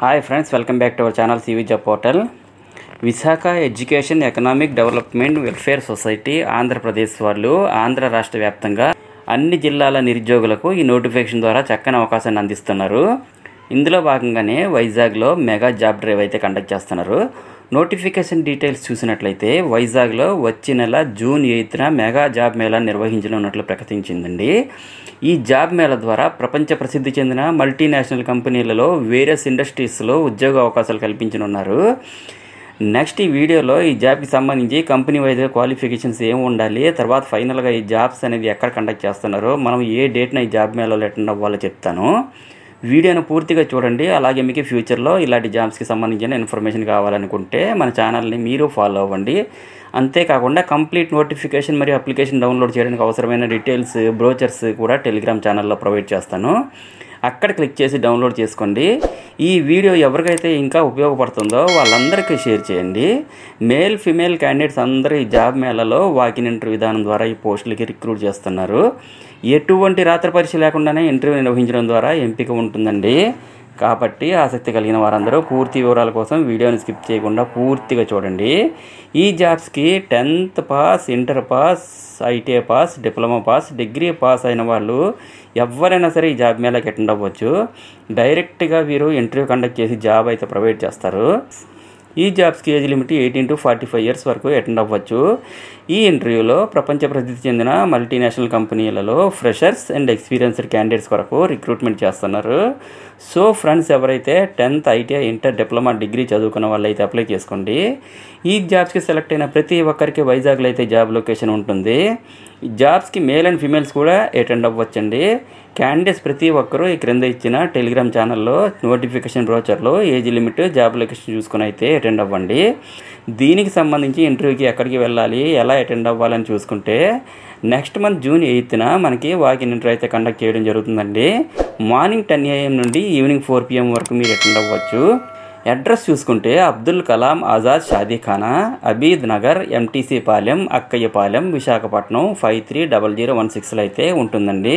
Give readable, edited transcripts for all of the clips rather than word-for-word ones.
Hi friends, welcome back to our channel CV job portal. Visakha education economic development welfare society Andhra Pradesh వాళ్ళు ఆంధ్ర రాష్ట్ర వ్యాప్తంగా అన్ని జిల్లాల నిరుద్యోగులకు ఈ నోటిఫికేషన్ ద్వారా చక్కని అవకాశాన్ని అందిస్తున్నారు. ఇందులో భాగంగానే వైజాగ్లో మెగా జాబ్ డ్రైవ్ అయితే కండక్ట్ చేస్తున్నారు. నోటిఫికేషన్ డీటెయిల్స్ చూసినట్లయితే వైజాగ్లో వచ్చే నెల జూన్ 8న మెగా జాబ్ మేళా నిర్వహించనున్నట్లు ప్రకటించిందండి. ఈ జాబ్ మేళా ద్వారా ప్రపంచ ప్రసిద్ధి చెందిన మల్టీనేషనల్ కంపెనీలలో వేరియస్ ఇండస్ట్రీస్లో ఉద్యోగ అవకాశాలు కల్పించనున్నారు. నెక్స్ట్ ఈ వీడియోలో ఈ జాబ్కి సంబంధించి కంపెనీ వైజ్ క్వాలిఫికేషన్స్ ఏమి ఉండాలి, తర్వాత ఫైనల్గా ఈ జాబ్స్ అనేది ఎక్కడ కండక్ట్ చేస్తున్నారో, మనం ఏ డేట్న ఈ జాబ్ మేళాలో అటెండ్ అవ్వాలో చెప్తాను. వీడియోను పూర్తిగా చూడండి. అలాగే మీకు ఫ్యూచర్లో ఇలాంటి జాబ్స్కి సంబంధించిన ఇన్ఫర్మేషన్ కావాలనుకుంటే మన ఛానల్ని మీరు ఫాలో అవ్వండి. అంతేకాకుండా కంప్లీట్ నోటిఫికేషన్ మరియు అప్లికేషన్ డౌన్లోడ్ చేయడానికి అవసరమైన డీటెయిల్స్, బ్రోచర్స్ కూడా టెలిగ్రామ్ ఛానల్లో ప్రొవైడ్ చేస్తాను. అక్కడ క్లిక్ చేసి డౌన్లోడ్ చేసుకోండి. ఈ వీడియో ఎవరికైతే ఇంకా ఉపయోగపడుతుందో వాళ్ళందరికీ షేర్ చేయండి. మేల్ ఫిమేల్ క్యాండిడేట్స్ అందరూ ఈ జాబ్ మేళాలో వాకిన్ ఇంటర్వ్యూ విధానం ద్వారా ఈ పోస్టులకి రిక్రూట్ చేస్తున్నారు. ఎటువంటి రాత్రి పరీక్ష లేకుండానే ఇంటర్వ్యూ నిర్వహించడం ద్వారా ఎంపిక ఉంటుందండి. కాబట్టి ఆసక్తి కలిగిన వారందరూ పూర్తి వివరాల కోసం వీడియోని స్కిప్ చేయకుండా పూర్తిగా చూడండి. ఈ జాబ్స్కి 10th pass, inter pass, ITI pass, diploma pass, degree pass అయిన వాళ్ళు ఎవరైనా సరే ఈ జాబ్ మేళాకి అటెండ్ అవ్వచ్చు. డైరెక్ట్గా వీరు ఇంటర్వ్యూ కండక్ట్ చేసి జాబ్ అయితే ప్రొవైడ్ చేస్తారు. ఈ జాబ్స్కి ఏజ్ లిమిట్ 18 to 45 years వరకు అటెండ్ అవ్వచ్చు. ఈ ఇంటర్వ్యూలో ప్రపంచ ప్రసిద్ధి చెందిన మల్టీనేషనల్ కంపెనీలలో ఫ్రెషర్స్ అండ్ ఎక్స్పీరియన్స్డ్ క్యాండిడేట్స్ వరకు రిక్రూట్మెంట్ చేస్తున్నారు. సో ఫ్రెండ్స్, ఎవరైతే 10th, ITI, inter, diploma, degree చదువుకున్న వాళ్ళు అయితే అప్లై చేసుకోండి. ఈ జాబ్స్కి సెలెక్ట్ అయిన ప్రతి ఒక్కరికి వైజాగ్లో అయితే జాబ్ లొకేషన్ ఉంటుంది. జాబ్స్కి మేల్ అండ్ ఫీమేల్స్ కూడా అటెండ్ అవ్వచ్చండి. క్యాండిడేట్స్ ప్రతి ఒక్కరూ ఈ క్రింద ఇచ్చిన టెలిగ్రామ్ ఛానల్లో నోటిఫికేషన్ బ్రోచర్లో ఏజ్ లిమిట్, జాబ్ లొకేషన్ చూసుకుని అయితే అటెండ్ అవ్వండి. దీనికి సంబంధించి ఇంటర్వ్యూకి ఎక్కడికి వెళ్ళాలి, ఎలా అటెండ్ అవ్వాలని చూసుకుంటే నెక్స్ట్ మంత్ జూన్ 8న మనకి వాకిన్ ఇంటర్వ్యూ అయితే కండక్ట్ చేయడం జరుగుతుందండి. మార్నింగ్ 10 AM నుండి ఈవినింగ్ 4 PM వరకు మీరు అటెండ్ అవ్వచ్చు. అడ్రస్ చూసుకుంటే అబ్దుల్ కలాం ఆజాద్ షాదీఖానా, అబీద్ నగర్, MTC పాలెం, అక్కయ్యపాలెం, విశాఖపట్నం 530016లో అయితే ఉంటుందండి.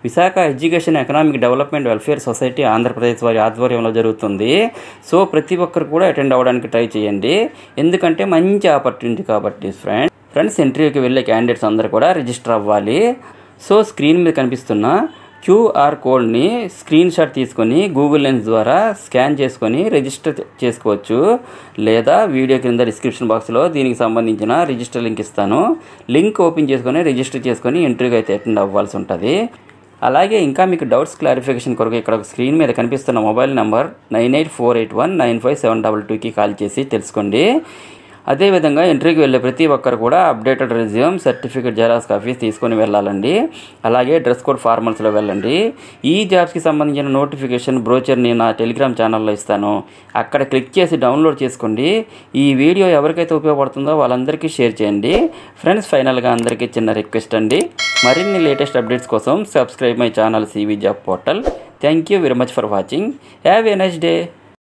Visakha education economic development welfare society Andhra Pradesh వారి ఆధ్వర్యంలో జరుగుతుంది. సో ప్రతి ఒక్కరు కూడా అటెండ్ అవ్వడానికి ట్రై చేయండి, ఎందుకంటే మంచి ఆపర్చునిటీ కాబట్టి. ఫ్రెండ్స్, ఇంటర్వ్యూకి వెళ్ళే క్యాండిడేట్స్ అందరూ కూడా రిజిస్టర్ అవ్వాలి. సో స్క్రీన్ మీద కనిపిస్తున్న QR కోడ్ని స్క్రీన్ షాట్ తీసుకొని గూగుల్ లెన్స్ ద్వారా స్కాన్ చేసుకొని రిజిస్టర్ చేసుకోవచ్చు. లేదా వీడియో కింద డిస్క్రిప్షన్ బాక్స్లో దీనికి సంబంధించిన రిజిస్టర్ లింక్ ఇస్తాను. లింక్ ఓపెన్ చేసుకొని రిజిస్టర్ చేసుకొని ఇంటర్వ్యూకి అయితే అటెండ్ అవ్వాల్సి ఉంటుంది. అలాగే ఇంకా మీకు డౌట్స్ క్లారిఫికేషన్ కొరకు ఇక్కడ స్క్రీన్ మీద కనిపిస్తున్న మొబైల్ నెంబర్ 9848195722కి కాల్ చేసి తెలుసుకోండి. అదేవిధంగా ఇంటర్వ్యూకి వెళ్ళే ప్రతి ఒక్కరు కూడా updated resume, certificate, xerox copies తీసుకొని వెళ్ళాలండి. అలాగే డ్రెస్ కోడ్ ఫార్మల్స్లో వెళ్ళండి. ఈ జాబ్స్కి సంబంధించిన నోటిఫికేషన్ బ్రోచర్ని నా టెలిగ్రామ్ ఛానల్లో ఇస్తాను. అక్కడ క్లిక్ చేసి డౌన్లోడ్ చేసుకోండి. ఈ వీడియో ఎవరికైతే ఉపయోగపడుతుందో వాళ్ళందరికీ షేర్ చేయండి. ఫ్రెండ్స్, ఫైనల్గా అందరికీ చిన్న రిక్వెస్ట్ అండి, మరిన్ని లేటెస్ట్ అప్డేట్స్ కోసం subscribe my channel CV job portal. Thank you very much for watching. Have a nice day.